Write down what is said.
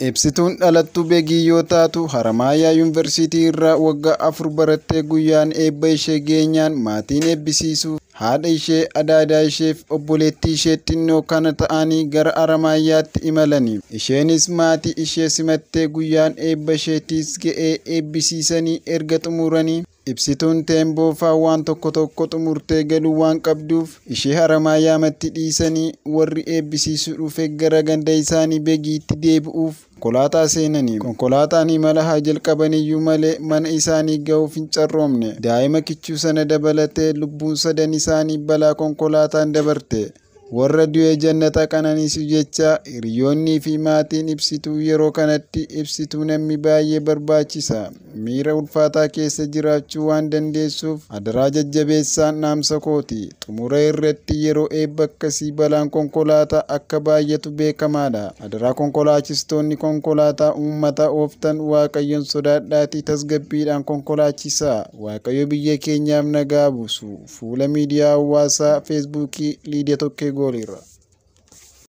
Ibsituun dhalattuu beekii yoo taatu Haramaayaa Yuunivarsiitii irraa waggaa 4 barattee guyyaan eebba ishee geenyaan maatiin eebbisiisuuf haadha ishee, adaadaa ishee fi obboleettii ishee xinnoo kana ta'anii gara Haramaayaatti imalanii. Isheenis maatii ishee simattee guyyaan eebba isheetiis ga'ee eebbisiisanii erga xumuranii Ibsituun Teemboofaa waan tokko xumurtee galuu waan qabduuf ishee Haramaayaatti dhiisanii warri eebbisiisuu dhufe gara ganda isaanii beekiitti deebi'uuf konkolaataa seenanii. Konkolaataan imala haa jalqabaniyyuu malee mana isaanii ga'uuf hin carroomne. Daa'ima kichuu sana dabalatee lubbuun 3 isaanii balaa konkolaataan dabarte. Warra du'e jannata qananiisu jecha hiriyoonnii fi maatiin Ibsituu yeroo kanatti Ibsituu namni baay'ee barbaachisa. Miira ulfaataa keessa jiraachuu waan dandeessuuf adaraa jajjabeessaan dhaamsa kooti. Xumura irratti yeroo eebba akkasii balaan konkolaataa akka baay'atu beekamaadha. Adaraa konkolaachistoonni konkolaataa uummata ooftan Waaqayyoon sodaadhaatii tasgabbiidhaan konkolaachisaa. Waaqayyo biyya keenyaaf nagaa buusu. Fuula miidiyaa hawaasaa Feesbuukii Liidiyaa Tokkee Goolirra.